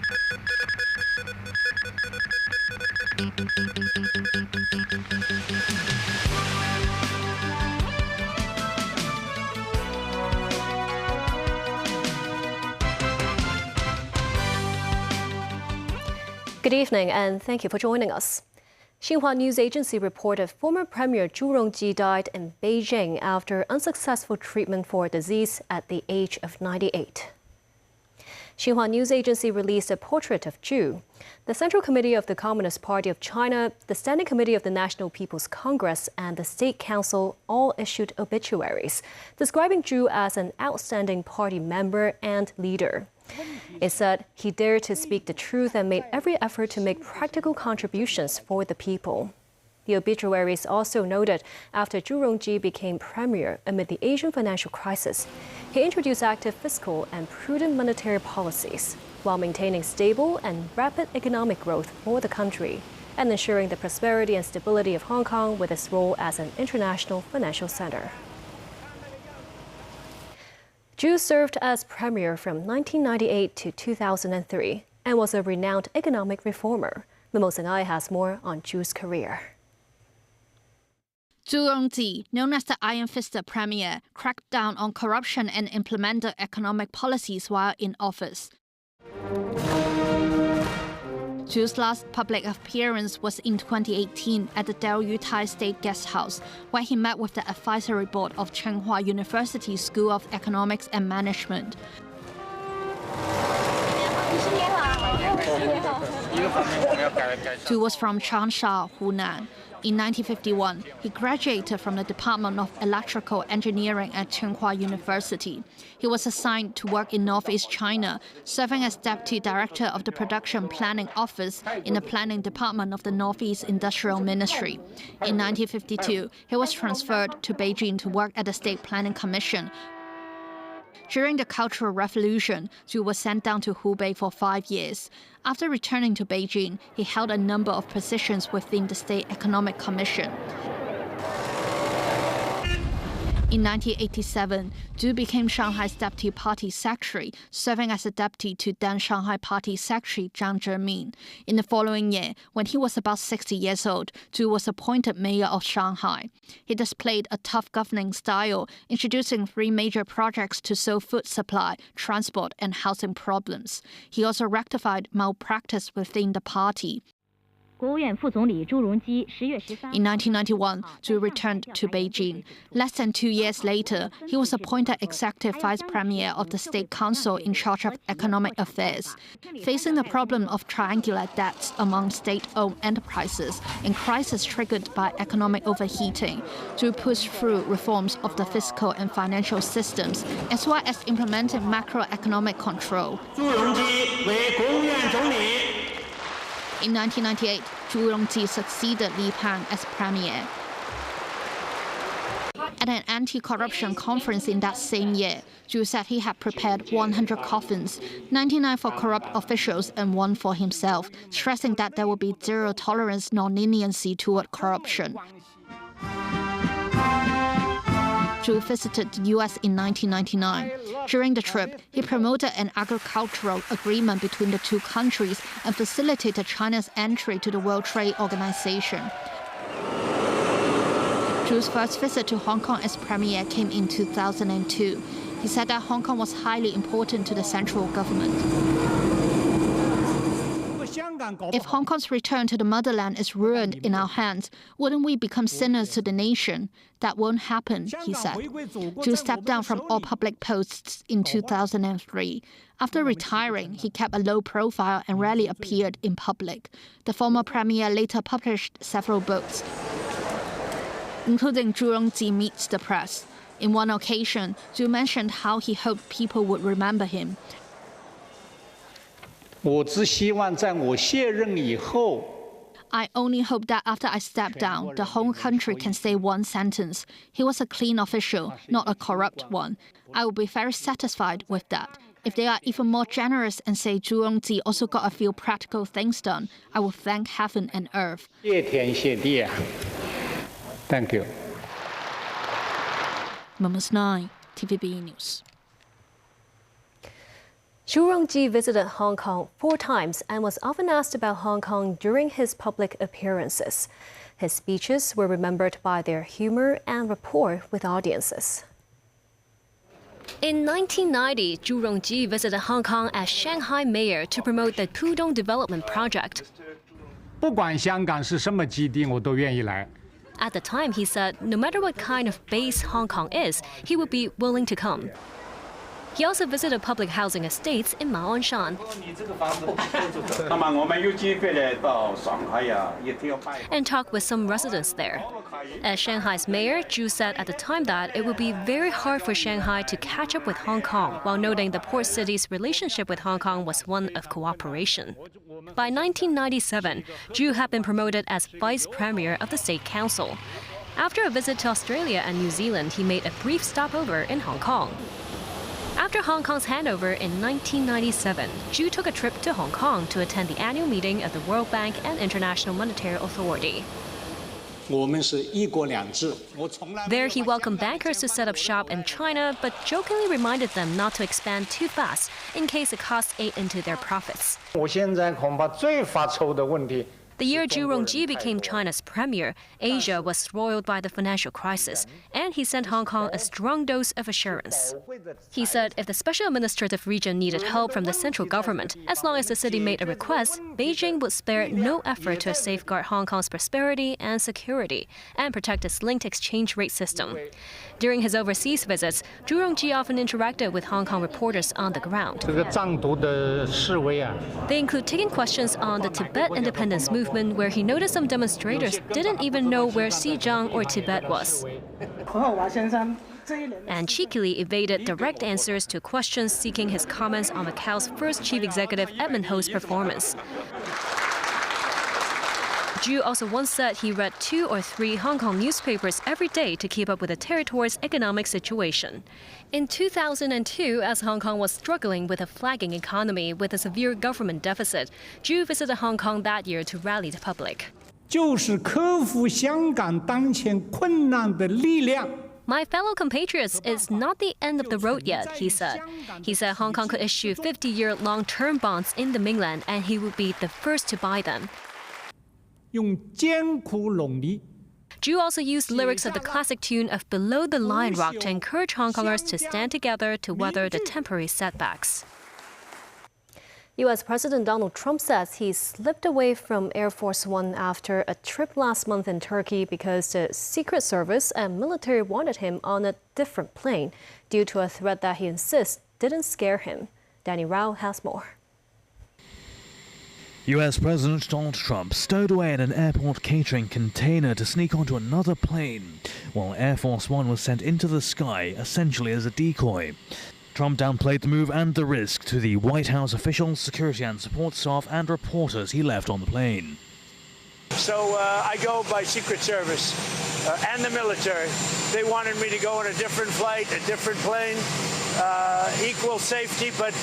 Good evening, and thank you for joining us. Xinhua News Agency reported former Premier Zhu Rongji died in Beijing after unsuccessful treatment for a disease at the age of 98. Xinhua News Agency released a portrait of Zhu. The Central Committee of the Communist Party of China, the Standing Committee of the National People's Congress, and the State Council all issued obituaries, describing Zhu as an outstanding party member and leader. It said he dared to speak the truth and made every effort to make practical contributions for the people. The obituaries also noted after Zhu Rongji became premier amid the Asian financial crisis, he introduced active fiscal and prudent monetary policies while maintaining stable and rapid economic growth for the country and ensuring the prosperity and stability of Hong Kong with its role as an international financial center. Zhu served as premier from 1998 to 2003 and was a renowned economic reformer. Memo Seng-ai has more on Zhu's career. Zhu Rongji, known as the Iron-Fisted Premier, cracked down on corruption and implemented economic policies while in office. Zhu's last public appearance was in 2018 at the Diaoyutai State Guest House, where he met with the advisory board of Tsinghua University School of Economics and Management. Zhu was from Changsha, Hunan. In 1951, he graduated from the Department of Electrical Engineering at Tsinghua University. He was assigned to work in Northeast China, serving as Deputy Director of the Production Planning Office in the Planning Department of the Northeast Industrial Ministry. In 1952, he was transferred to Beijing to work at the State Planning Commission. During the Cultural Revolution, Zhu was sent down to Hubei for 5 years. After returning to Beijing, he held a number of positions within the State Economic Commission. In 1987, Zhu became Shanghai's deputy party secretary, serving as a deputy to then Shanghai Party Secretary Zhang Zhemin. In the following year, when he was about 60 years old, Zhu was appointed mayor of Shanghai. He displayed a tough governing style, introducing 3 major projects to solve food supply, transport, and housing problems. He also rectified malpractice within the party. In 1991, Zhu returned to Beijing. Less than 2 years later, he was appointed Executive Vice Premier of the State Council in charge of economic affairs. Facing the problem of triangular debts among state-owned enterprises and crisis triggered by economic overheating, Zhu pushed through reforms of the fiscal and financial systems, as well as implementing macroeconomic control. In 1998, Zhu Rongji succeeded Li Peng as premier. At an anti-corruption conference in that same year, Zhu said he had prepared 100 coffins, 99 for corrupt officials and 1 for himself, stressing that there would be zero tolerance nor leniency toward corruption. Zhu visited the U.S. in 1999. During the trip, he promoted an agricultural agreement between the two countries and facilitated China's entry to the World Trade Organization. Zhu's first visit to Hong Kong as premier came in 2002. He said that Hong Kong was highly important to the central government. If Hong Kong's return to the motherland is ruined in our hands, wouldn't we become sinners to the nation? That won't happen, he said. Zhu stepped down from all public posts in 2003. After retiring, he kept a low profile and rarely appeared in public. The former premier later published several books, including Zhu Rongji Meets the Press. In one occasion, Zhu mentioned how he hoped people would remember him. I only hope that after I step down, the whole country can say one sentence. He was a clean official, not a corrupt one. I will be very satisfied with that. If they are even more generous and say Zhu Rongji also got a few practical things done, I will thank heaven and earth. Thank you. Memo Seng-ai, TVB News. Zhu Rongji visited Hong Kong 4 times and was often asked about Hong Kong during his public appearances. His speeches were remembered by their humor and rapport with audiences. In 1990, Zhu Rongji visited Hong Kong as Shanghai mayor to promote the Pudong development project. 不管香港是什么基地，我都愿意来。 At the time, he said no matter what kind of base Hong Kong is, he would be willing to come. He also visited public housing estates in Maongshan and talked with some residents there. As Shanghai's mayor, Zhu said at the time that it would be very hard for Shanghai to catch up with Hong Kong, while noting the port city's relationship with Hong Kong was one of cooperation. By 1997, Zhu had been promoted as vice premier of the State Council. After a visit to Australia and New Zealand, he made a brief stopover in Hong Kong. After Hong Kong's handover in 1997, Zhu took a trip to Hong Kong to attend the annual meeting of the World Bank and International Monetary Authority. There he welcomed bankers to set up shop in China, but jokingly reminded them not to expand too fast in case the costs ate into their profits. The year Zhu Rongji became China's premier, Asia was spoiled by the financial crisis, and he sent Hong Kong a strong dose of assurance. He said if the special administrative region needed help from the central government, as long as the city made a request, Beijing would spare no effort to safeguard Hong Kong's prosperity and security and protect its linked exchange rate system. During his overseas visits, Zhu Rongji often interacted with Hong Kong reporters on the ground. They include taking questions on the Tibet independence movement, where he noticed some demonstrators didn't even know where Xinjiang or Tibet was, and cheekily evaded direct answers to questions seeking his comments on Macau's first chief executive Edmund Ho's performance. Zhu also once said he read 2 or 3 Hong Kong newspapers every day to keep up with the territory's economic situation. In 2002, as Hong Kong was struggling with a flagging economy with a severe government deficit, Zhu visited Hong Kong that year to rally the public. My fellow compatriots, it's not the end of the road yet, he said. He said Hong Kong could issue 50-year long-term bonds in the mainland and he would be the first to buy them. Zhu also used lyrics of the classic tune of Below the Lion Rock to encourage Hong Kongers to stand together to weather the temporary setbacks. U.S. President Donald Trump says he slipped away from Air Force One after a trip last month in Turkey because the Secret Service and military wanted him on a different plane due to a threat that he insists didn't scare him. Danny Rao has more. U.S. President Donald Trump stowed away in an airport catering container to sneak onto another plane, while Air Force One was sent into the sky essentially as a decoy. Trump downplayed the move and the risk to the White House officials, security and support staff and reporters he left on the plane. So I go by Secret Service and the military. They wanted me to go on a different flight, a different plane, equal safety, but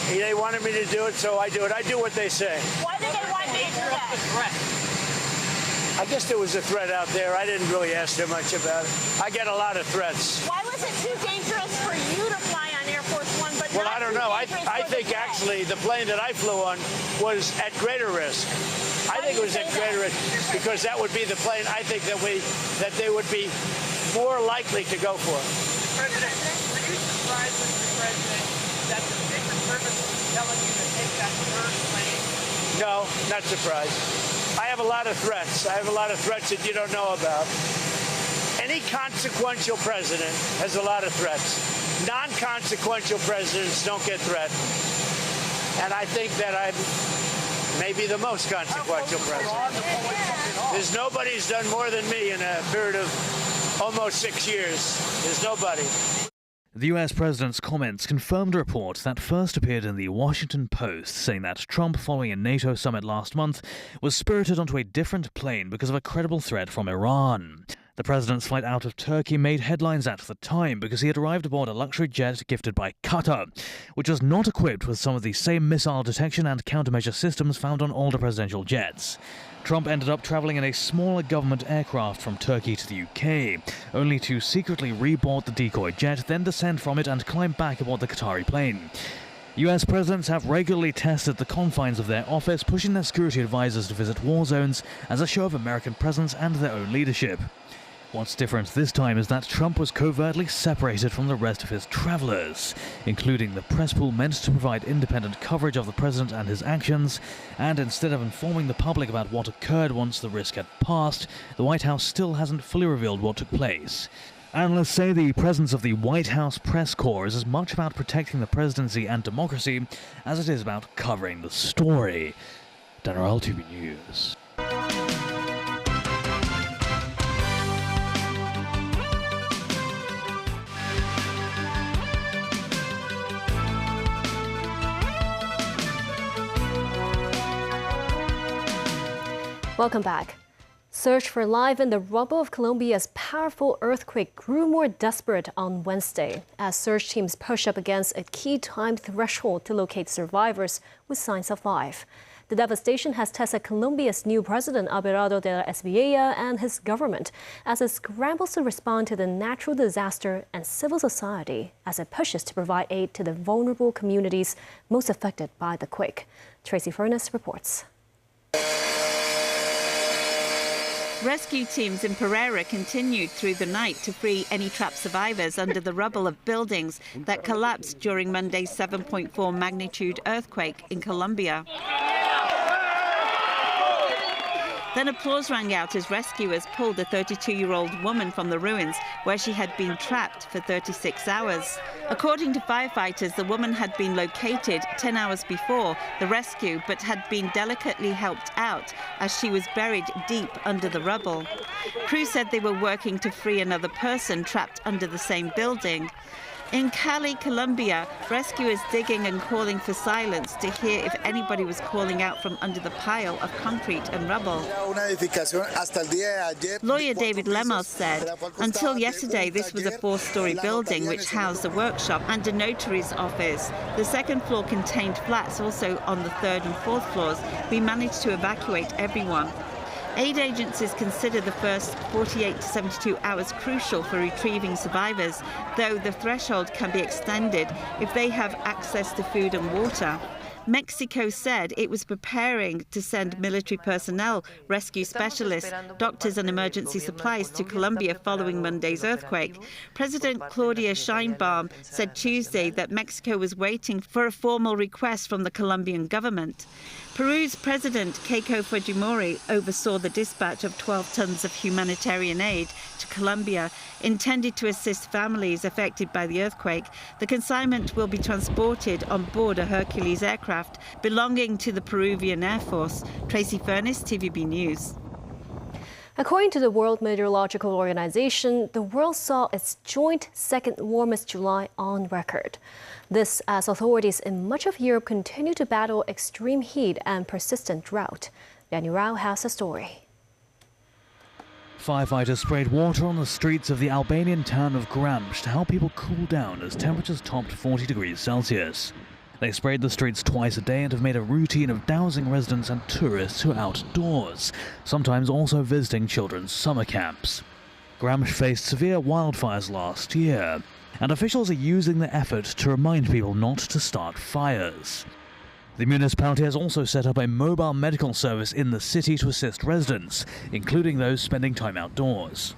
they wanted me to do it, so I do it. I do what they say. Why did they want you to do that? I guess there was a threat out there. I didn't really ask too much about it. I get a lot of threats. Why was it too dangerous for you to fly on Air Force One, but well, not I don't too know. dangerous I for think the actually the plane that I flew on was at greater risk. I think it was at greater risk because that would be the plane I think that they would be more likely to go for. President, were you surprised, Mr. President, that the Secret Service was telling you to take that third plane? No, not surprised. I have a lot of threats. I have a lot of threats that you don't know about. Any consequential president has a lot of threats. Non-consequential presidents don't get threatened. And I think that I'm maybe the most consequential president. There's nobody who's done more than me in a period of almost 6 years. There's nobody. The US president's comments confirmed a report that first appeared in the Washington Post, saying that Trump, following a NATO summit last month, was spirited onto a different plane because of a credible threat from Iran. The president's flight out of Turkey made headlines at the time because he had arrived aboard a luxury jet gifted by Qatar, which was not equipped with some of the same missile detection and countermeasure systems found on older presidential jets. Trump ended up travelling in a smaller government aircraft from Turkey to the UK, only to secretly reboard the decoy jet, then descend from it and climb back aboard the Qatari plane. US presidents have regularly tested the confines of their office, pushing their security advisors to visit war zones as a show of American presence and their own leadership. What's different this time is that Trump was covertly separated from the rest of his travelers, including the press pool meant to provide independent coverage of the president and his actions, and instead of informing the public about what occurred once the risk had passed, the White House still hasn't fully revealed what took place. Analysts say the presence of the White House press corps is as much about protecting the presidency and democracy as it is about covering the story. Daniel, TV News. Welcome back. Search for life in the rubble of Colombia's powerful earthquake grew more desperate on Wednesday as search teams push up against a key time threshold to locate survivors with signs of life. The devastation has tested Colombia's new president, Abelardo de la Espriella, and his government as it scrambles to respond to the natural disaster and civil society as it pushes to provide aid to the vulnerable communities most affected by the quake. Tracy Furness reports. Rescue teams in Pereira continued through the night to free any trapped survivors under the rubble of buildings that collapsed during Monday's 7.4 magnitude earthquake in Colombia. Then applause rang out as rescuers pulled a 32-year-old woman from the ruins where she had been trapped for 36 hours. According to firefighters, the woman had been located 10 hours before the rescue but had been delicately helped out as she was buried deep under the rubble. Crews said they were working to free another person trapped under the same building. In Cali, Colombia, rescuers digging and calling for silence to hear if anybody was calling out from under the pile of concrete and rubble. Lawyer David Lemos said, until yesterday this was a 4-story building which housed a workshop and a notary's office. The second floor contained flats also on the 3rd and 4th floors. We managed to evacuate everyone. Aid agencies consider the first 48 to 72 hours crucial for retrieving survivors, though the threshold can be extended if they have access to food and water. Mexico said it was preparing to send military personnel, rescue specialists, doctors and emergency supplies to Colombia following Monday's earthquake. President Claudia Sheinbaum said Tuesday that Mexico was waiting for a formal request from the Colombian government. Peru's President Keiko Fujimori oversaw the dispatch of 12 tons of humanitarian aid to Colombia intended to assist families affected by the earthquake. The consignment will be transported on board a Hercules aircraft belonging to the Peruvian Air Force. Tracy Furness, TVB News. According to the World Meteorological Organization, the world saw its joint second warmest July on record. This as authorities in much of Europe continue to battle extreme heat and persistent drought. Yanni Rao has the story. Firefighters sprayed water on the streets of the Albanian town of Gramsh to help people cool down as temperatures topped 40 degrees Celsius. They sprayed the streets twice a day and have made a routine of dousing residents and tourists who are outdoors, sometimes also visiting children's summer camps. Gramsh faced severe wildfires last year, and officials are using the effort to remind people not to start fires. The municipality has also set up a mobile medical service in the city to assist residents, including those spending time outdoors.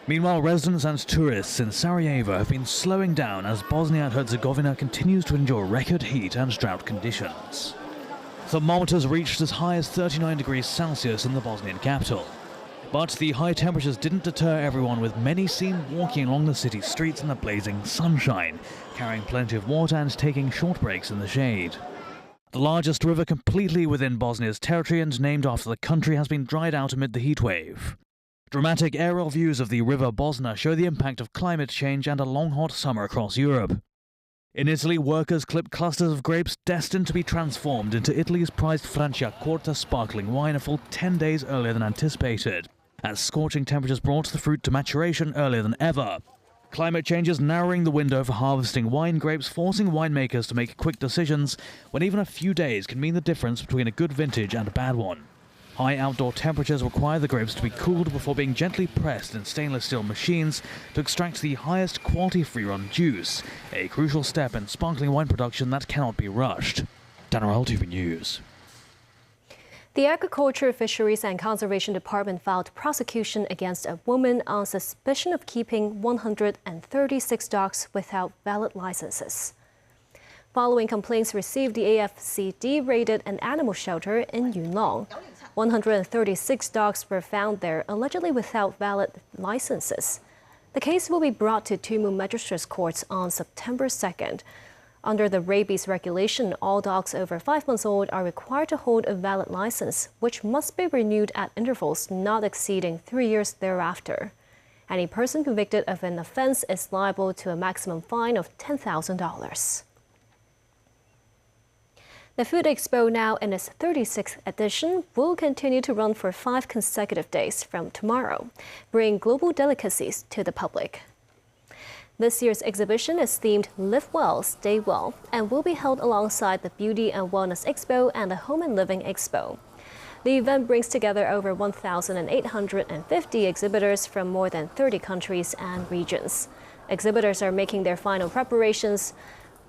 Meanwhile, residents and tourists in Sarajevo have been slowing down as Bosnia and Herzegovina continues to endure record heat and drought conditions. Thermometers reached as high as 39 degrees Celsius in the Bosnian capital. But the high temperatures didn't deter everyone, with many seen walking along the city streets in the blazing sunshine, carrying plenty of water and taking short breaks in the shade. The largest river completely within Bosnia's territory and named after the country has been dried out amid the heatwave. Dramatic aerial views of the River Bosna show the impact of climate change and a long hot summer across Europe. In Italy, workers clipped clusters of grapes destined to be transformed into Italy's prized Franciacorta sparkling wine a full 10 days earlier than anticipated, as scorching temperatures brought the fruit to maturation earlier than ever. Climate change is narrowing the window for harvesting wine grapes, forcing winemakers to make quick decisions when even a few days can mean the difference between a good vintage and a bad one. High outdoor temperatures require the grapes to be cooled before being gently pressed in stainless steel machines to extract the highest quality free-run juice, a crucial step in sparkling wine production that cannot be rushed. Dan Rowell, TVB News. The Agriculture, Fisheries and Conservation Department filed prosecution against a woman on suspicion of keeping 136 dogs without valid licenses. Following complaints received, the AFCD raided an animal shelter in Yunlong. 136 dogs were found there, allegedly without valid licenses. The case will be brought to Tumu Magistrates Courts on September 2nd. Under the rabies regulation, all dogs over 5 months old are required to hold a valid license, which must be renewed at intervals not exceeding 3 years thereafter. Any person convicted of an offense is liable to a maximum fine of $10,000. The Food Expo, now in its 36th edition, will continue to run for 5 consecutive days from tomorrow, bringing global delicacies to the public. This year's exhibition is themed Live Well, Stay Well, and will be held alongside the Beauty and Wellness Expo and the Home and Living Expo. The event brings together over 1,850 exhibitors from more than 30 countries and regions. Exhibitors are making their final preparations.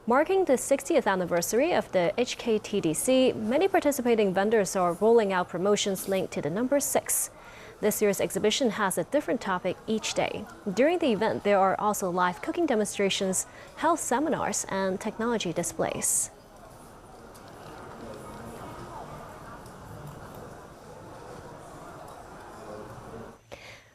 Marking the 60th anniversary of the HKTDC, many participating vendors are rolling out promotions linked to the number 6. This year's exhibition has a different topic each day. During the event, there are also live cooking demonstrations, health seminars, and technology displays.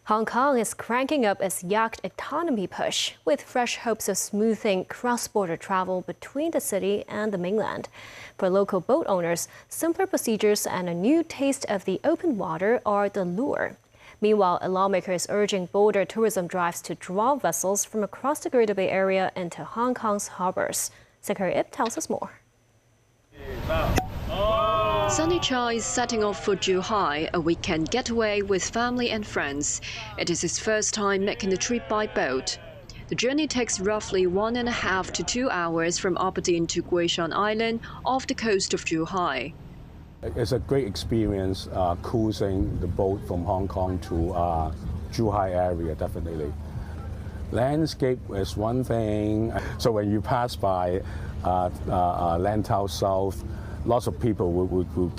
Hong Kong is cranking up its yacht economy push with fresh hopes of smoothing cross-border travel between the city and the mainland. For local boat owners, simpler procedures and a new taste of the open water are the lure. Meanwhile, a lawmaker is urging bolder tourism drives to draw vessels from across the Greater Bay Area into Hong Kong's harbors. Secretary Ip tells us more. Sunny Chow is setting off for Zhuhai, a weekend getaway with family and friends. It is his first time making the trip by boat. The journey takes roughly 1.5 to 2 hours from Aberdeen to Guishan Island off the coast of Zhuhai. It's a great experience cruising the boat from Hong Kong to Zhuhai area, definitely. Landscape is one thing. So when you pass by Lantau South, lots of people will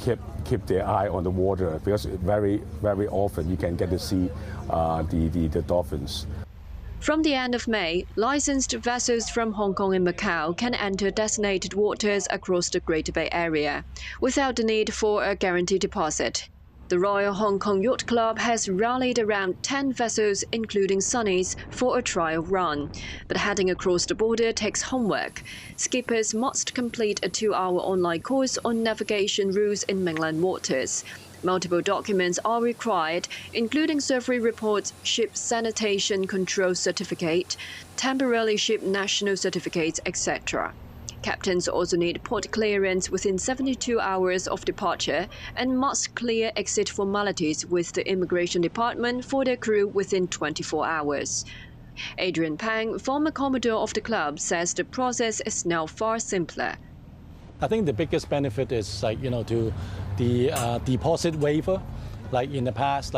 keep their eye on the water because very, very often you can get to see the dolphins. From the end of May, licensed vessels from Hong Kong and Macau can enter designated waters across the Greater Bay Area without the need for a guaranteed deposit. The Royal Hong Kong Yacht Club has rallied around 10 vessels, including Sunny's, for a trial run. But heading across the border takes homework. Skippers must complete a 2-hour online course on navigation rules in mainland waters. Multiple documents are required, including survey reports, ship sanitation control certificate, temporary ship national certificates, etc. Captains also need port clearance within 72 hours of departure and must clear exit formalities with the Immigration Department for their crew within 24 hours. Adrian Pang, former commodore of the club, says the process is now far simpler. I think the biggest benefit is to the deposit waiver. Like in the past,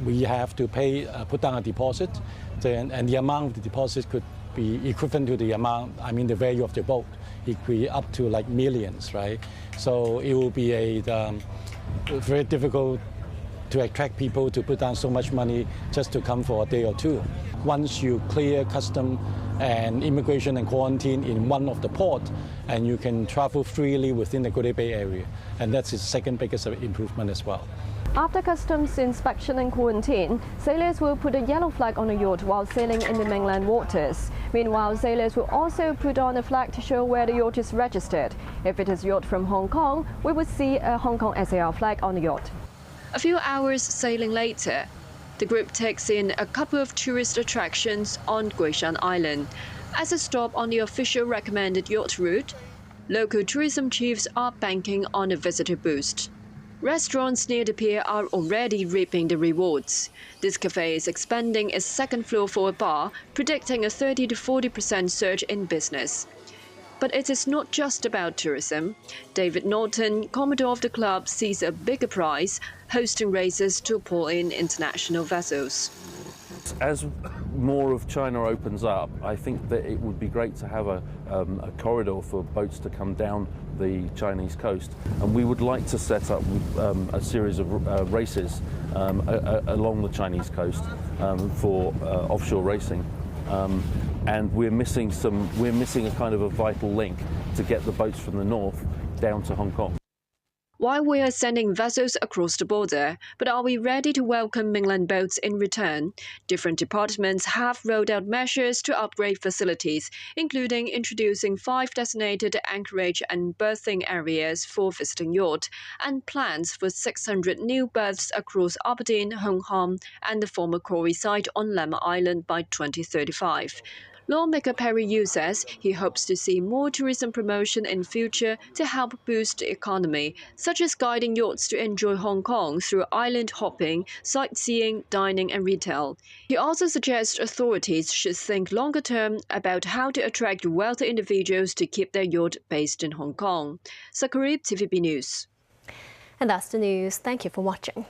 we have to put down a deposit, and the amount of the deposit could be equivalent to the amount, the value of the boat. It could be up to millions, right? So it will be very difficult to attract people to put down so much money just to come for a day or two. Once you clear custom and immigration and quarantine in one of the ports, and you can travel freely within the Greater Bay Area. And that's the second biggest improvement as well. After customs inspection and quarantine, sailors will put a yellow flag on a yacht while sailing in the mainland waters. Meanwhile, sailors will also put on a flag to show where the yacht is registered. If it is a yacht from Hong Kong, we will see a Hong Kong SAR flag on the yacht. A few hours sailing later, the group takes in a couple of tourist attractions on Guishan Island. As a stop on the official recommended yacht route, local tourism chiefs are banking on a visitor boost. Restaurants near the pier are already reaping the rewards. This cafe is expanding its second floor for a bar, predicting a 30 to 40% surge in business. But it is not just about tourism. David Norton, Commodore of the club, sees a bigger prize, hosting races to pull in international vessels. As more of China opens up, I think that it would be great to have a corridor for boats to come down the Chinese coast, and we would like to set up a series of races along the Chinese coast for offshore racing. And we're missing a kind of a vital link to get the boats from the north down to Hong Kong. While we are sending vessels across the border, but are we ready to welcome mainland boats in return? Different departments have rolled out measures to upgrade facilities, including introducing 5 designated anchorage and berthing areas for visiting yacht, and plans for 600 new berths across Aberdeen, Hong Kong, and the former quarry site on Lemmer Island by 2035. Lawmaker Perry Yu says he hopes to see more tourism promotion in future to help boost the economy, such as guiding yachts to enjoy Hong Kong through island hopping, sightseeing, dining and retail. He also suggests authorities should think longer term about how to attract wealthy individuals to keep their yacht based in Hong Kong. Sakarib, TVB News. And that's the news. Thank you for watching.